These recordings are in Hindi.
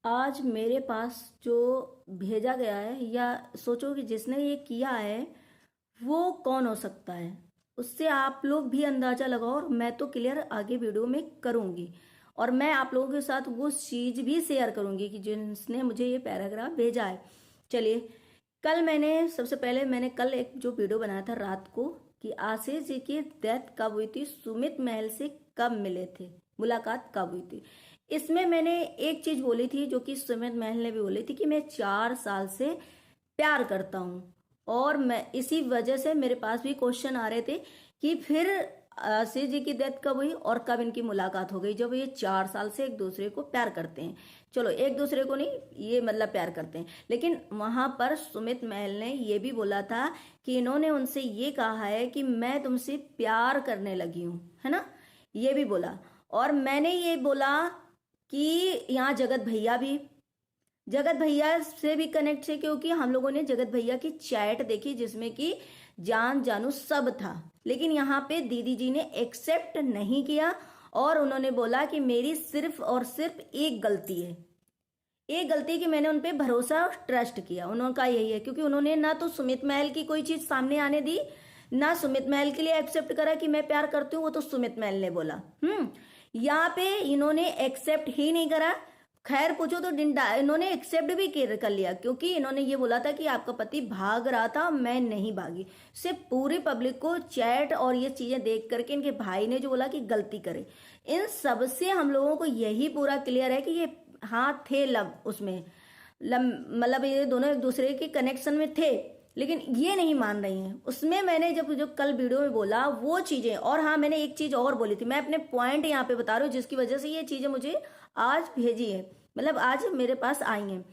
आज मेरे पास जो भेजा गया है या सोचो कि जिसने ये किया है वो कौन हो सकता है। उससे आप लोग भी अंदाजा लगाओ और मैं तो क्लियर आगे वीडियो में करूंगी। और मैं आप लोगों के साथ वो चीज भी शेयर करूंगी कि जिसने मुझे ये पैराग्राफ भेजा है। चलिए, कल मैंने सबसे पहले मैंने कल एक जो वीडियो बनाया था रात को कि आशीष जी की डेथ कब हुई थी, सुमित महल से कब मिले थे, मुलाकात कब हुई थी। इसमें मैंने एक चीज बोली थी जो कि सुमित महल ने भी बोली थी कि मैं 4 साल से प्यार करता हूं। और मैं इसी वजह से मेरे पास भी क्वेश्चन आ रहे थे कि फिर आशीष जी की डेथ कब हुई और कब इनकी मुलाकात हो गई जब ये 4 साल से एक दूसरे को प्यार करते हैं। चलो, एक दूसरे को नहीं, ये मतलब प्यार करते हैं, लेकिन वहां पर सुमित महल ने ये भी बोला था कि इन्होंने उनसे ये कहा है कि मैं तुमसे प्यार करने लगी हूं, है ना, ये भी बोला। और मैंने ये बोला कि यहाँ जगत भैया से भी कनेक्ट है क्योंकि हम लोगों ने जगत भैया की चैट देखी जिसमें कि जान जानू सब था। लेकिन यहाँ पे दीदी जी ने एक्सेप्ट नहीं किया और उन्होंने बोला कि मेरी सिर्फ और सिर्फ एक गलती है, एक गलती कि मैंने उनपे भरोसा और ट्रस्ट किया। उन्होंने यही है क्योंकि उन्होंने ना तो सुमित महल की कोई चीज सामने आने दी, ना सुमित महल के लिए एक्सेप्ट करा कि मैं प्यार करती हूँ, वो तो सुमित महल ने बोला। यहाँ पे इन्होंने एक्सेप्ट ही नहीं करा। खैर पूछो तो डिंडा इन्होंने एक्सेप्ट भी कर लिया क्योंकि इन्होंने ये बोला था कि आपका पति भाग रहा था, मैं नहीं भागी। सिर्फ पूरी पब्लिक को चैट और ये चीजें देख करके इनके भाई ने जो बोला कि गलती करे, इन सब से हम लोगों को यही पूरा क्लियर है कि ये हाँ थे लव उसमें, मतलब ये दोनों एक दूसरे के कनेक्शन में थे, लेकिन ये नहीं मान रही हैं। उसमें मैंने जब जो कल वीडियो में बोला वो चीजें, और हाँ मैंने एक चीज और बोली थी, मैं अपने पॉइंट यहाँ पे बता रही हूँ जिसकी वजह से ये चीजें मुझे आज भेजी है, मतलब आज मेरे पास आई हैं।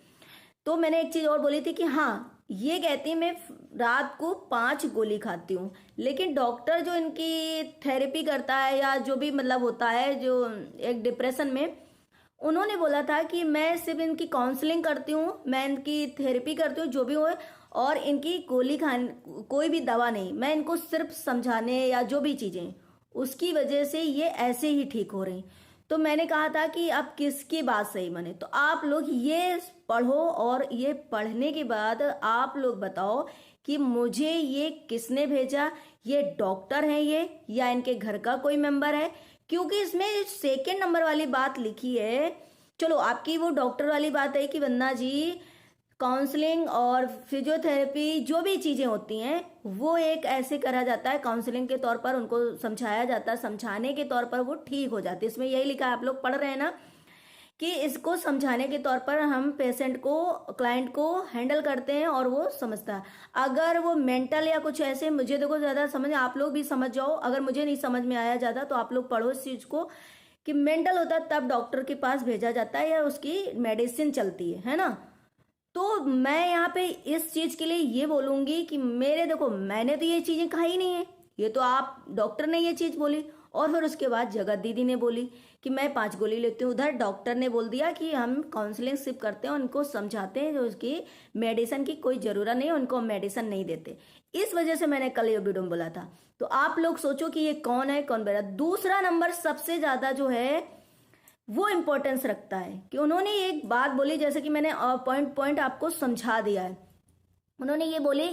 तो मैंने एक चीज और बोली थी कि हाँ, ये कहती मैं रात को 5 गोली खाती हूँ, लेकिन डॉक्टर जो इनकी थेरेपी करता है या जो भी मतलब होता है जो एक डिप्रेशन में, उन्होंने बोला था कि मैं सिर्फ इनकी काउंसलिंग करती हूँ, मैं इनकी थेरेपी करती हूँ जो भी हो, और इनकी गोली खाने कोई भी दवा नहीं, मैं इनको सिर्फ समझाने या जो भी चीजें उसकी वजह से ये ऐसे ही ठीक हो रही। तो मैंने कहा था कि अब किसकी बात सही बने, तो आप लोग ये पढ़ो और ये पढ़ने के बाद आप लोग बताओ कि मुझे ये किसने भेजा, ये डॉक्टर है ये या इनके घर का कोई मेंबर है, क्योंकि इसमें सेकंड नंबर वाली बात लिखी है। चलो, आपकी वो डॉक्टर वाली बात है कि वंदना जी काउंसलिंग और फिजियोथेरेपी जो भी चीजें होती हैं वो एक ऐसे करा जाता है, काउंसलिंग के तौर पर उनको समझाया जाता है, समझाने के तौर पर वो ठीक हो जाती है। इसमें यही लिखा है, आप लोग पढ़ रहे हैं ना, कि इसको समझाने के तौर पर हम पेशेंट को, क्लाइंट को हैंडल करते हैं और वो समझता है। अगर वो मेंटल या कुछ ऐसे, मुझे देखो ज्यादा समझ, आप लोग भी समझ जाओ, अगर मुझे नहीं समझ में आया ज्यादा तो आप लोग पढ़ो इस चीज को कि मेंटल होता है तब डॉक्टर के पास भेजा जाता है या उसकी मेडिसिन चलती है ना। तो मैं यहाँ पे इस चीज के लिए ये बोलूंगी कि मेरे देखो, मैंने तो ये चीजें कही नहीं है, ये तो आप डॉक्टर ने ये चीज बोली। और फिर उसके बाद जगत दीदी ने बोली कि मैं 5 गोली लेती हूँ, उधर डॉक्टर ने बोल दिया कि हम काउंसलिंग सिर्फ करते हैं, उनको समझाते हैं, जो उसकी मेडिसिन की कोई जरूरत नहीं है, उनको हम मेडिसिन नहीं देते। इस वजह से मैंने कल ये वीडियो में बोला था। तो आप लोग सोचो कि ये कौन है कौन बेरा। दूसरा नंबर सबसे ज्यादा जो है वो इंपॉर्टेंस रखता है कि उन्होंने एक बात बोली, जैसे कि मैंने पॉइंट पॉइंट आपको समझा दिया है। उन्होंने ये बोली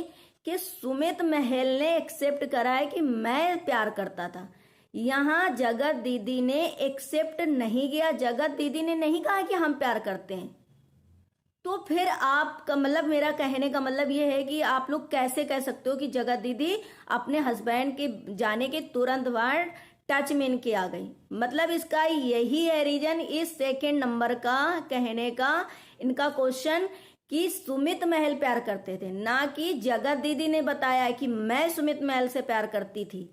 कि सुमित महल ने एक्सेप्ट करा है कि मैं प्यार करता था। यहां जगत दीदी ने एक्सेप्ट नहीं किया, जगत दीदी ने नहीं कहा कि हम प्यार करते हैं। तो फिर आपका मतलब, मेरा कहने का मतलब ये है कि आप लोग कैसे कह सकते हो कि जगत दीदी अपने हस्बैंड के जाने के तुरंत बाद टच में इनके आ गई। मतलब इसका यही है रीजन, इस सेकेंड नंबर का कहने का इनका क्वेश्चन कि सुमित महल प्यार करते थे, ना कि जगत दीदी ने बताया कि मैं सुमित महल से प्यार करती थी,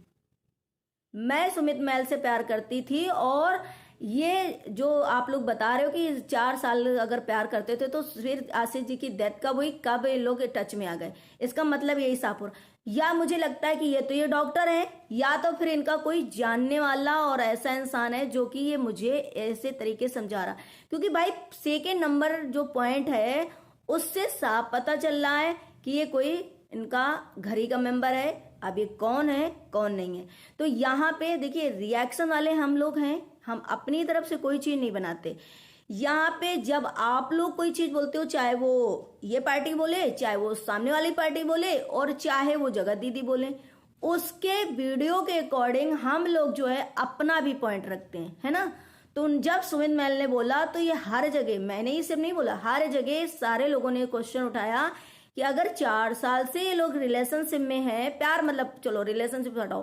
मैं सुमित महल से प्यार करती थी। और ये जो आप लोग बता रहे हो कि 4 साल अगर प्यार करते थे तो फिर आशीष जी की डेथ कब हुई, कब ये लोग टच में आ गए, इसका मतलब यही साफ हो रहा। या मुझे लगता है कि ये तो ये डॉक्टर है, या तो फिर इनका कोई जानने वाला और ऐसा इंसान है जो कि ये मुझे ऐसे तरीके समझा रहा। क्योंकि भाई सेकेंड नंबर जो पॉइंट है उससे साफ पता चल रहा है कि ये कोई इनका घर ही का मेंबर है। अब ये कौन है कौन नहीं है, तो यहाँ पे देखिए रिएक्शन वाले हम लोग हैं, हम अपनी तरफ से कोई चीज नहीं बनाते। यहाँ पे जब आप लोग कोई चीज बोलते हो, चाहे वो ये पार्टी बोले, चाहे वो सामने वाली पार्टी बोले, और चाहे वो जगत दीदी बोले, उसके वीडियो के अकॉर्डिंग हम लोग जो है अपना भी पॉइंट रखते हैं, है ना। तो जब सुमित महल ने बोला तो ये हर जगह, मैंने ही सिर्फ नहीं बोला, हर जगह सारे लोगों ने क्वेश्चन उठाया कि अगर 4 साल से ये लोग रिलेशनशिप में हैं, प्यार मतलब चलो रिलेशनशिप हटाओ,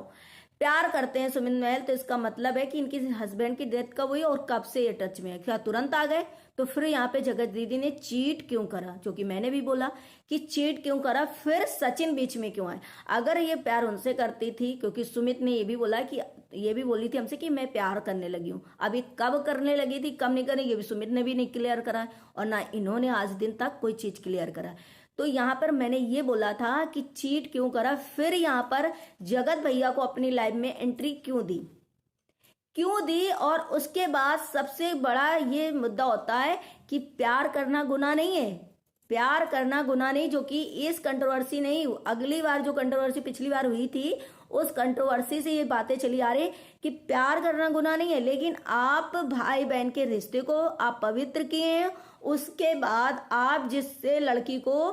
प्यार करते हैं सुमित महल, तो इसका मतलब है कि इनकी हस्बैंड की डेथ कब हुई और कब से ये टच में है, क्या तुरंत आ गए। तो फिर यहाँ पे जगत दीदी ने चीट क्यों करा, जो कि मैंने भी बोला कि चीट क्यों करा, फिर सचिन बीच में क्यों आए। अगर ये प्यार उनसे करती थी, क्योंकि सुमित ने ये भी बोला कि ये भी बोली थी हमसे कि मैं प्यार करने लगी हूँ, अभी कब करने लगी थी कब नहीं करने, ये भी सुमित ने भी नहीं क्लियर करा और ना इन्होंने आज दिन तक कोई चीज क्लियर करा। तो यहाँ पर मैंने ये बोला था कि चीट क्यों करा, फिर यहाँ पर जगत भैया को अपनी लाइफ में एंट्री क्यों दी, और उसके बाद सबसे बड़ा ये मुद्दा होता है कि प्यार करना गुनाह नहीं है, प्यार करना गुनाह नहीं, जो कि इस कंट्रोवर्सी नहीं, अगली बार जो कंट्रोवर्सी पिछली बार हुई थी उस कंट्रोवर्सी से ये बातें चली आ रही कि प्यार करना गुनाह नहीं है, लेकिन आप भाई बहन के रिश्ते को आप पवित्र किए हैं, उसके बाद आप जिससे लड़की को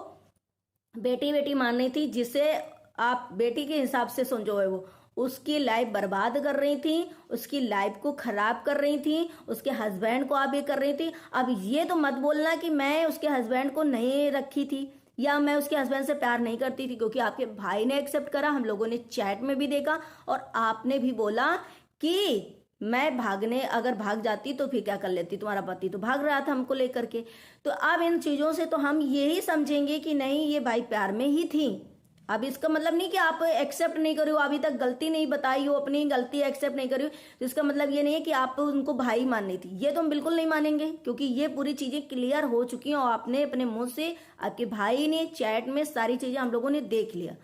बेटी बेटी माननी थी, जिसे आप बेटी के हिसाब से समझो है, वो उसकी लाइफ बर्बाद कर रही थी, उसकी लाइफ को खराब कर रही थी, उसके हस्बैंड को आप ये कर रही थी। अब ये तो मत बोलना कि मैं उसके हस्बैंड को नहीं रखी थी या मैं उसके हस्बैंड से प्यार नहीं करती थी, क्योंकि आपके भाई ने एक्सेप्ट करा, हम लोगों ने चैट में भी देखा और आपने भी बोला कि मैं अगर भाग जाती तो फिर क्या कर लेती, तुम्हारा पति तो भाग रहा था हमको लेकर के। तो अब इन चीजों से तो हम यही समझेंगे कि नहीं ये भाई प्यार में ही थी। अब इसका मतलब नहीं कि आप एक्सेप्ट नहीं करो, अभी तक गलती नहीं बताई हो, अपनी गलती एक्सेप्ट नहीं करी हो, तो इसका मतलब ये नहीं है कि आप उनको भाई माननी थी, ये तो हम बिल्कुल नहीं मानेंगे, क्योंकि ये पूरी चीजें क्लियर हो चुकी हैं और आपने अपने मुंह से, आपके भाई ने चैट में सारी चीजें हम लोगों ने देख लिया।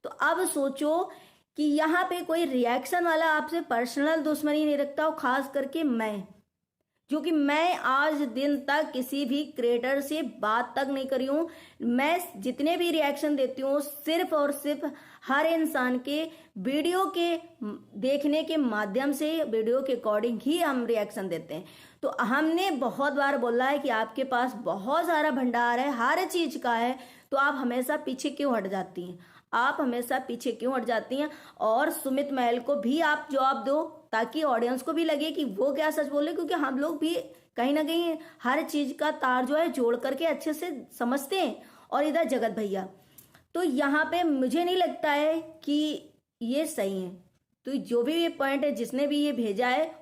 तो अब सोचो कि यहाँ पे कोई रिएक्शन वाला आपसे पर्सनल दुश्मनी नहीं रखता हो, खास करके मैं, जो कि मैं आज दिन तक किसी भी क्रिएटर से बात तक नहीं करी हूँ। मैं जितने भी रिएक्शन देती हूँ सिर्फ और सिर्फ हर इंसान के वीडियो के देखने के माध्यम से, वीडियो के अकॉर्डिंग ही हम रिएक्शन देते हैं। तो हमने बहुत बार बोला है कि आपके पास बहुत सारा भंडार है, हर चीज का है, तो आप हमेशा पीछे क्यों हट जाती हैं, आप हमेशा पीछे क्यों हट जाती हैं। और सुमित महल को भी आप जवाब दो, ताकि ऑडियंस को भी लगे कि वो क्या सच बोले, क्योंकि हम लोग भी कहीं ना कहीं हर चीज का तार जो है जोड़ करके अच्छे से समझते हैं। और इधर जगत भैया, तो यहाँ पे मुझे नहीं लगता है कि ये सही है। तो जो भी ये पॉइंट है, जिसने भी ये भेजा है,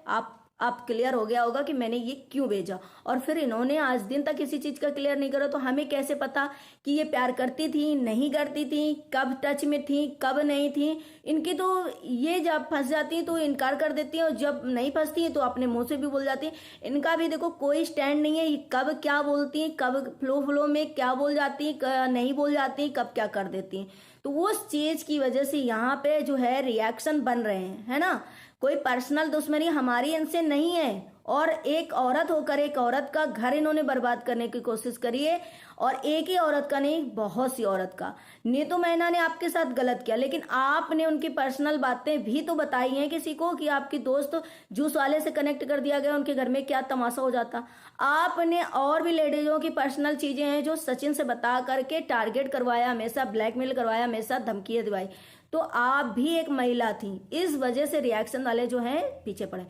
आप क्लियर हो गया होगा कि मैंने ये क्यों भेजा। और फिर इन्होंने आज दिन तक किसी चीज का क्लियर नहीं करा, तो हमें कैसे पता कि ये प्यार करती थी नहीं करती थी, कब टच में थी कब नहीं थी। इनकी तो ये जब फंस जाती है तो इनकार कर देती है, और जब नहीं फंसती है तो अपने मुंह से भी बोल जाती है। इनका भी देखो कोई स्टैंड नहीं है, कब क्या बोलती है, कब फ्लो में क्या बोल जाती है, नहीं बोल जाती है, कब क्या कर देती है। तो उस चीज की वजह से यहाँ पे जो है रिएक्शन बन रहे हैं, है ना। कोई पर्सनल दुश्मनी हमारी इनसे नहीं है, और एक औरत होकर एक औरत का घर इन्होंने बर्बाद करने की कोशिश करी है, और एक ही औरत का नहीं, बहुत सी औरत का। नीतू मैना ने आपके साथ गलत किया, लेकिन आपने उनकी पर्सनल बातें भी तो बताई हैं किसी को, कि आपकी दोस्त जूस वाले से कनेक्ट कर दिया गया, उनके घर में क्या तमाशा हो जाता। आपने और भी लेडीजों की पर्सनल चीजें हैं जो सचिन से बता करके टारगेट करवाया, हमेशा ब्लैकमेल करवाया, हमेशा धमकियां दिवाई। तो आप भी एक महिला थी, इस वजह से रिएक्शन वाले जो हैं पीछे पड़े।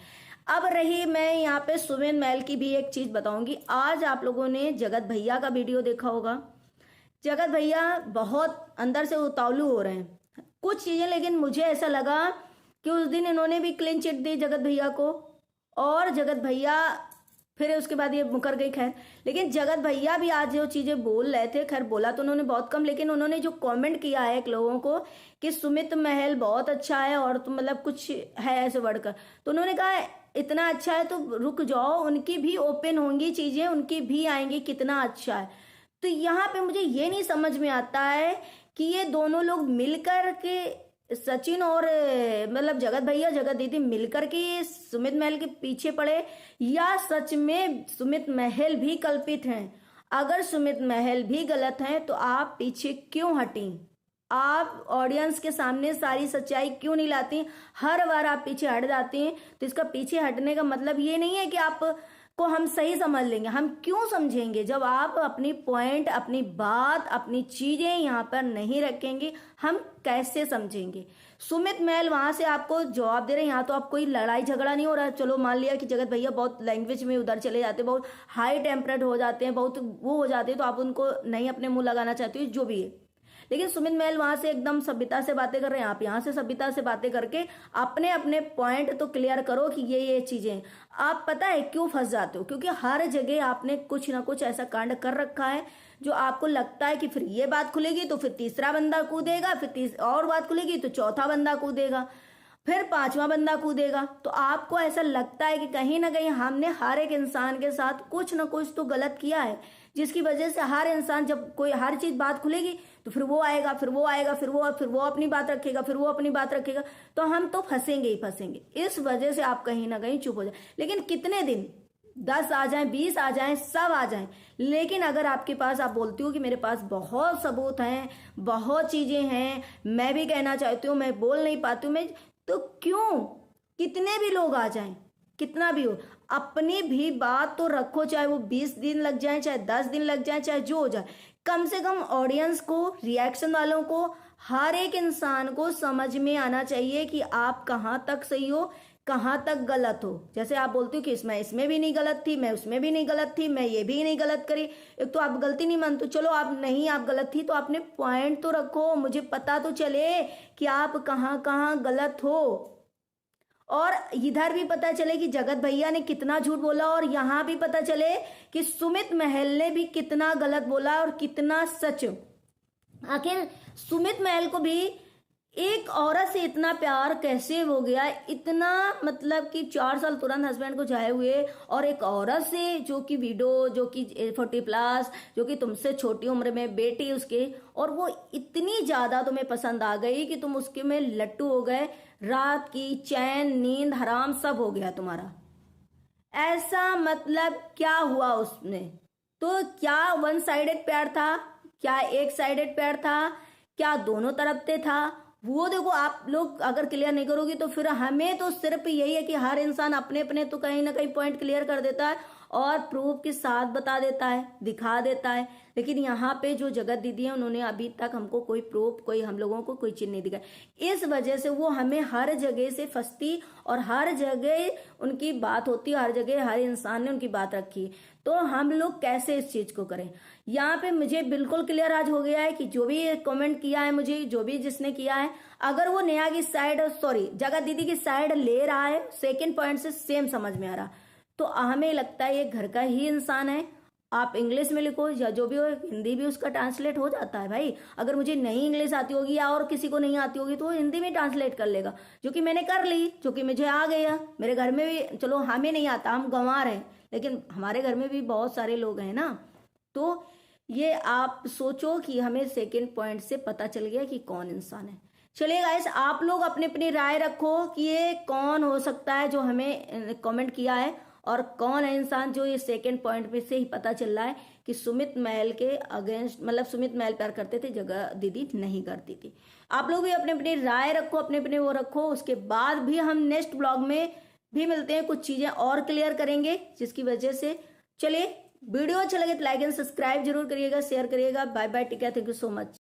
अब रही, मैं यहाँ पे सुमित महल की भी एक चीज बताऊंगी। आज आप लोगों ने जगत भैया का वीडियो देखा होगा, जगत भैया बहुत अंदर से उतावलू हो रहे हैं कुछ चीजें, लेकिन मुझे ऐसा लगा कि उस दिन इन्होंने भी क्लीन चिट दी जगत भैया को, और जगत भैया फिर उसके बाद ये मुकर गई। खैर, लेकिन जगत भैया भी आज जो चीजें बोल रहे थे, खैर बोला तो उन्होंने बहुत कम, लेकिन उन्होंने जो कमेंट किया है एक लोगों को कि सुमित महल बहुत अच्छा है, और तो मतलब कुछ है ऐसे वर्ड कर, तो उन्होंने कहा इतना अच्छा है तो रुक जाओ, उनकी भी ओपन होंगी चीजें, उनकी भी आएंगी कितना अच्छा है। तो यहाँ पे मुझे ये नहीं समझ में आता है कि ये दोनों लोग मिलकर के, सचिन और मतलब जगत भैया जगत दीदी मिलकर के सुमित महल के पीछे पड़े, या सच में सुमित महल भी कल्पित हैं। अगर सुमित महल भी गलत हैं तो आप पीछे क्यों हटी, आप ऑडियंस के सामने सारी सच्चाई क्यों नहीं लाती, हर बार आप पीछे हट जाती हैं। तो इसका पीछे हटने का मतलब ये नहीं है कि आप को हम सही समझ लेंगे। हम क्यों समझेंगे? जब आप अपनी पॉइंट, अपनी बात, अपनी चीजें यहाँ पर नहीं रखेंगे, हम कैसे समझेंगे? सुमित महल वहां से आपको जवाब दे रहे हैं। यहाँ तो आप कोई लड़ाई झगड़ा नहीं हो रहा है। चलो मान लिया कि जगत भैया बहुत लैंग्वेज में उधर चले जाते हैं, बहुत हाई टेम्परेट हो जाते हैं, बहुत वो हो जाते हैं, तो आप उनको नहीं अपने मुंह लगाना चाहते हो, जो भी है। लेकिन सुमित महल वहां से एकदम सभ्यता से बातें कर रहे हैं, आप यहाँ से सभ्यता से बातें करके अपने अपने पॉइंट तो क्लियर करो कि ये चीजें हैं। आप पता है क्यों फंस जाते हो? क्योंकि हर जगह आपने कुछ ना कुछ ऐसा कांड कर रखा है जो आपको लगता है कि फिर ये बात खुलेगी तो फिर तीसरा बंदा कूदेगा, फिर और बात खुलेगी तो चौथा बंदा कूदेगा, फिर पांचवा बंदा कूदेगा। तो आपको ऐसा लगता है कि कहीं ना कहीं हमने हर एक इंसान के साथ कुछ ना कुछ तो गलत किया है, जिसकी वजह से हर इंसान, जब कोई हर चीज बात खुलेगी तो फिर वो आएगा, फिर वो आएगा, फिर वो अपनी बात रखेगा, फिर वो अपनी बात रखेगा, तो हम तो फंसेंगे ही फंसेंगे। इस वजह से आप कहीं ना कहीं चुप हो जाए। लेकिन कितने दिन, 10 आ जाएं, 20 आ जाएं, सब आ जाएं, लेकिन अगर आपके पास, आप बोलती हो कि मेरे पास बहुत सबूत हैं, बहुत चीजें हैं, मैं भी कहना चाहती हूँ, मैं बोल नहीं पाती हूँ, मैं, तो क्यों? कितने भी लोग आ जाएं, कितना भी हो, अपनी भी बात तो रखो, चाहे वो 20 दिन लग जाए, चाहे 10 दिन लग जाए, चाहे जो हो जाए। कम से कम ऑडियंस को, रिएक्शन वालों को, हर एक इंसान को समझ में आना चाहिए कि आप कहाँ तक सही हो, कहाँ तक गलत हो। जैसे आप बोलते हो कि इसमें भी नहीं गलत थी, मैं उसमें भी नहीं गलत थी, मैं ये भी नहीं गलत करी। एक तो आप गलती नहीं मानते, चलो आप नहीं, आप गलत थी तो आपने पॉइंट तो रखो, मुझे पता तो चले कि आप कहाँ कहाँ गलत हो, और इधर भी पता चले कि जगत भैया ने कितना झूठ बोला, और यहां भी पता चले कि सुमित महल ने भी कितना गलत बोला और कितना सच। आखिर सुमित महल को भी एक औरत से इतना प्यार कैसे हो गया? इतना, मतलब कि 4 साल तुरंत हस्बैंड को जाए हुए, और एक औरत से जो कि विडो, जो कि 40+, जो कि तुमसे छोटी उम्र में बेटी उसके, और वो इतनी ज्यादा तुम्हें पसंद आ गई कि तुम उसके में लट्टू हो गए, रात की चैन, नींद हराम सब हो गया तुम्हारा। ऐसा मतलब क्या हुआ उसमें? तो क्या वन साइडेड प्यार था? क्या एक साइडेड प्यार था? क्या दोनों तरफ से था? वो देखो, आप लोग अगर क्लियर नहीं करोगे तो फिर हमें तो सिर्फ यही है कि हर इंसान अपने अपने तो कहीं ना कहीं पॉइंट क्लियर कर देता है और प्रूफ के साथ बता देता है, दिखा देता है। लेकिन यहाँ पे जो जगत दीदी है, उन्होंने अभी तक हमको कोई प्रूफ, कोई हम लोगों को कोई चीज नहीं दिखाई। इस वजह से वो हमें हर जगह से फंसती, और हर जगह उनकी बात होती है, हर जगह हर इंसान ने उनकी बात रखी है। तो हम लोग कैसे इस चीज को करें? यहाँ पे मुझे बिल्कुल क्लियर आज हो गया है कि जो भी कमेंट किया है, मुझे जो भी जिसने किया है, अगर वो नेहा की साइड, सॉरी जगत दीदी की साइड ले रहा है, सेकंड पॉइंट से सेम समझ में आ रहा, तो हमें लगता है ये घर का ही इंसान है। आप इंग्लिश में लिखो या जो भी हो, हिंदी भी उसका ट्रांसलेट हो जाता है भाई। अगर मुझे नहीं इंग्लिश आती होगी या और किसी को नहीं आती होगी तो वो हिंदी में ट्रांसलेट कर लेगा, जो कि मैंने कर ली, जो कि मुझे आ गया। मेरे घर में भी, चलो हमें नहीं आता, हम गंवार हैं, लेकिन हमारे घर में भी बहुत सारे लोग हैं ना। तो ये आप सोचो कि हमें सेकेंड पॉइंट से पता चल गया कि कौन इंसान है। चलिए गाइस, आप लोग अपनी अपनी राय रखो कि ये कौन हो सकता है जो हमें कमेंट किया है, और कौन है इंसान जो ये सेकंड पॉइंट पे से ही पता चल रहा है कि सुमित महल के अगेंस्ट, मतलब सुमित महल प्यार करते थे, जगह दीदी नहीं करती थी। आप लोग भी अपने अपनी राय रखो, अपने अपने वो रखो। उसके बाद भी हम नेक्स्ट ब्लॉग में भी मिलते हैं, कुछ चीजें और क्लियर करेंगे, जिसकी वजह से। चलिए, वीडियो अच्छा लगे तो लाइक एंड सब्सक्राइब जरूर करिएगा, शेयर करिएगा। Bye bye, take care, thank you so much.